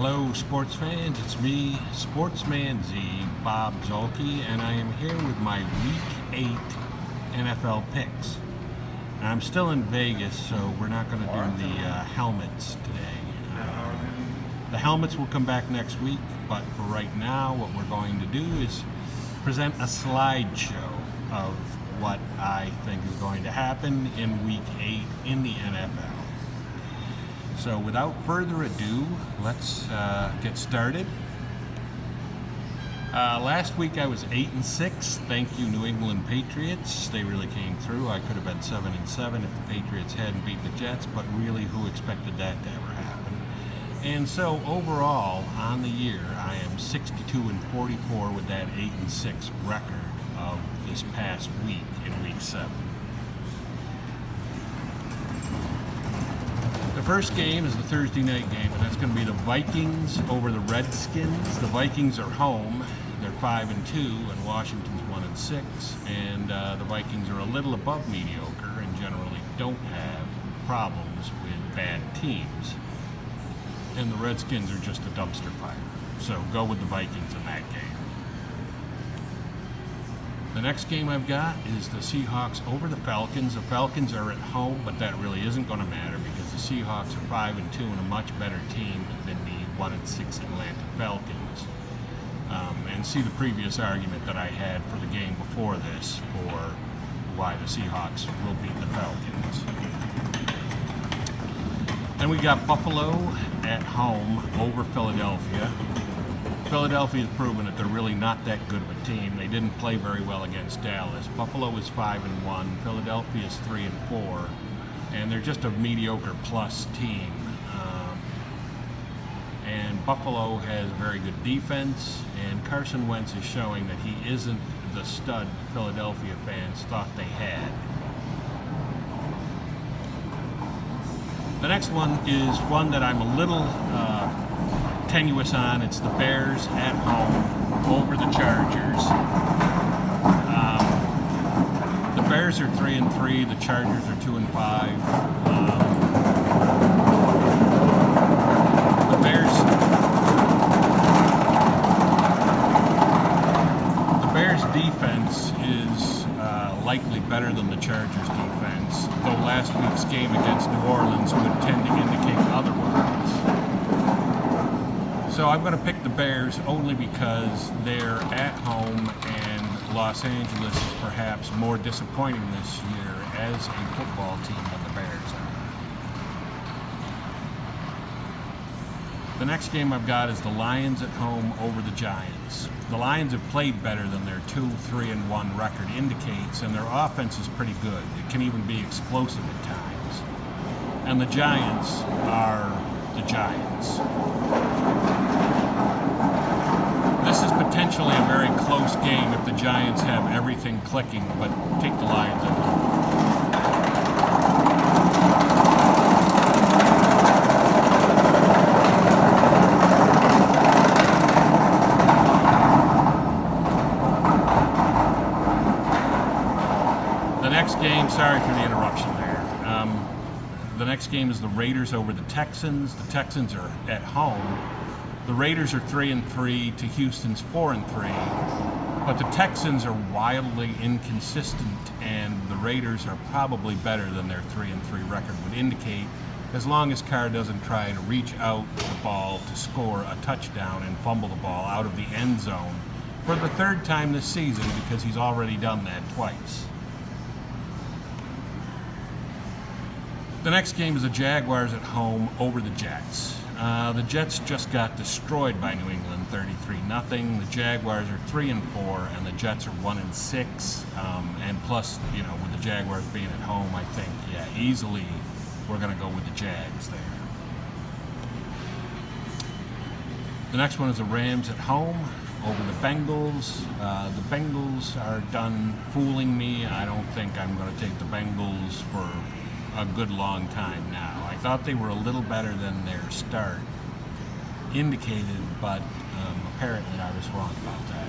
Hello, sports fans. It's me, Sportsman Z, Bob Zolke, and I am here with my Week 8 NFL picks. I'm still in Vegas, so we're not going to do the helmets today. The helmets will come back next week, but for right now, what we're going to do is present a slideshow of what I think is going to happen in Week 8 in the NFL. So without further ado, let's get started. Last week I was 8-6. Thank you, New England Patriots. They really came through. I could have been 7-7 if the Patriots hadn't beat the Jets, but really, who expected that to ever happen? And so overall, on the year, I am 62-44 with that 8-6 record of this past week in Week 7. The first game is the Thursday night game, and that's going to be the Vikings over the Redskins. The Vikings are home. They're 5-2, and Washington's 1-6. And the Vikings are a little above mediocre and generally don't have problems with bad teams. And the Redskins are just a dumpster fire. So go with the Vikings in that game. The next game I've got is the Seahawks over the Falcons. The Falcons are at home, but that really isn't going to matter because the Seahawks are 5-2 and a much better team than the 1-6 Atlanta Falcons. And see the previous argument that I had for the game before this for why the Seahawks will beat the Falcons. Then we got Buffalo at home over Philadelphia. Philadelphia has proven that they're really not that good of a team. They didn't play very well against Dallas. Buffalo is 5-1. Philadelphia is 3-4, and they're just a mediocre plus team. And Buffalo has a very good defense, and Carson Wentz is showing that he isn't the stud Philadelphia fans thought they had. The next one is one that I'm a little tenuous on. It's the Bears at home over the Chargers. The Bears are 3-3. The Chargers are 2-5. The Bears defense is likely better than the Chargers defense, though last week's game against New Orleans would tend to indicate otherwise. So I'm going to pick the Bears only because they're at home and Los Angeles is perhaps more disappointing this year as a football team than the Bears are. The next game I've got is the Lions at home over the Giants. The Lions have played better than their 2-3-1 record indicates, and their offense is pretty good. It can even be explosive at times. And the Giants are the Giants. This is potentially a very close game if the Giants have everything clicking, but take the Lions at home. The next game, sorry for the interruption there. The next game is the Raiders over the Texans. The Texans are at home. The Raiders are 3-3 to Houston's 4-3, but the Texans are wildly inconsistent, and the Raiders are probably better than their 3-3 record would indicate, as long as Carr doesn't try to reach out the ball to score a touchdown and fumble the ball out of the end zone for the third time this season, because he's already done that twice. The next game is the Jaguars at home over the Jets. The Jets just got destroyed by New England, 33-0. The Jaguars are 3-4, and the Jets are 1-6. And plus, with the Jaguars being at home, I think, easily we're going to go with the Jags there. The next one is the Rams at home over the Bengals. The Bengals are done fooling me. I don't think I'm going to take the Bengals for a good long time now. I thought they were a little better than their start indicated, but apparently I was wrong about that.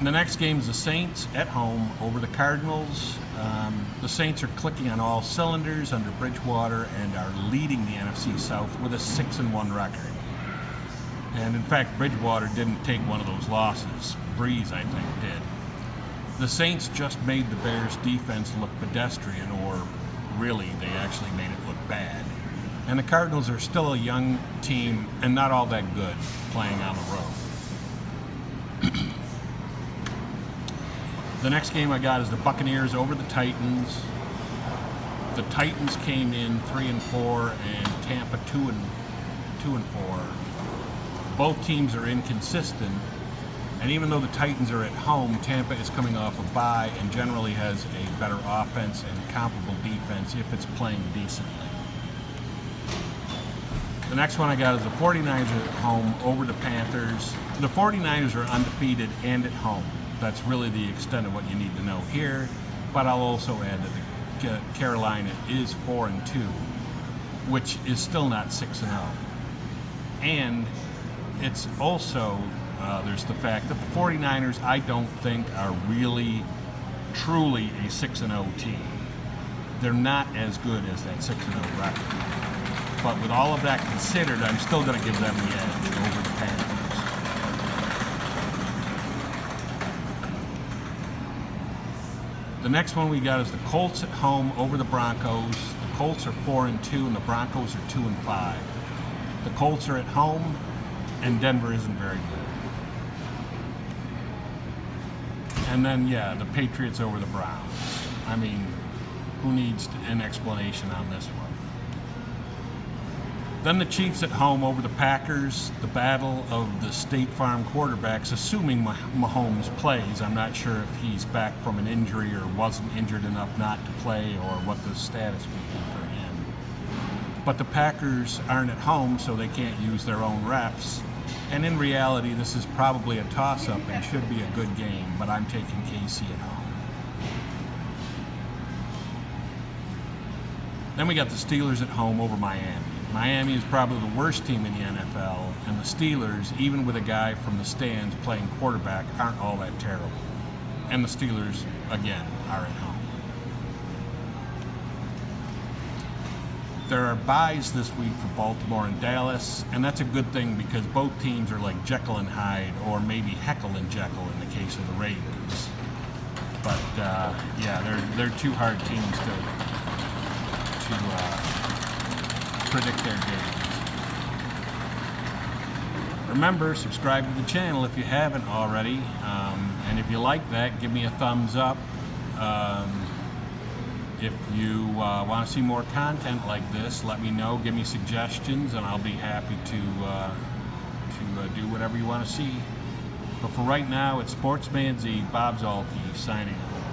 The next game is the Saints at home over the Cardinals. The Saints are clicking on all cylinders under Bridgewater and are leading the NFC South with a 6-1 record. And in fact, Bridgewater didn't take one of those losses. Breeze, I think, did. The Saints just made the Bears' defense look pedestrian, or really, they actually made it look bad. And the Cardinals are still a young team and not all that good playing on the road. The next game I got is the Buccaneers over the Titans. The Titans came in 3-4 and Tampa 2-4. Both teams are inconsistent, and even though the Titans are at home, Tampa is coming off a bye and generally has a better offense and comparable defense if it's playing decently. The next one I got is the 49ers at home over the Panthers. The 49ers are undefeated and at home. That's really the extent of what you need to know here, but I'll also add that Carolina is 4-2, which is still not 6-0. And it's also, there's the fact that the 49ers, I don't think, are really, truly a 6-0 team. They're not as good as that 6-0 record. But with all of that considered, I'm still going to give them the edge over the Panthers. The next one we got is the Colts at home over the Broncos. The Colts are 4-2 and the Broncos are 2-5. The Colts are at home, and Denver isn't very good. And then, yeah, the Patriots over the Browns. I mean, who needs an explanation on this one? Then the Chiefs at home over the Packers. The battle of the State Farm quarterbacks, assuming Mahomes plays. I'm not sure if he's back from an injury or wasn't injured enough not to play, or what the status would be for him. But the Packers aren't at home, so they can't use their own refs. And in reality, this is probably a toss-up and should be a good game, but I'm taking KC at home. Then we got the Steelers at home over Miami. Miami is probably the worst team in the NFL, and the Steelers, even with a guy from the stands playing quarterback, aren't all that terrible. And the Steelers, again, are at home. There are byes this week for Baltimore and Dallas, and that's a good thing because both teams are like Jekyll and Hyde, or maybe Heckle and Jekyll in the case of the Ravens. But yeah, they're two hard teams to predict their games. Remember, subscribe to the channel if you haven't already, and if you like that, give me a thumbs up. If you want to see more content like this, let me know, give me suggestions, and I'll be happy to do whatever you want to see. But for right now, it's Sportsman Z, Bob Zolke, signing off.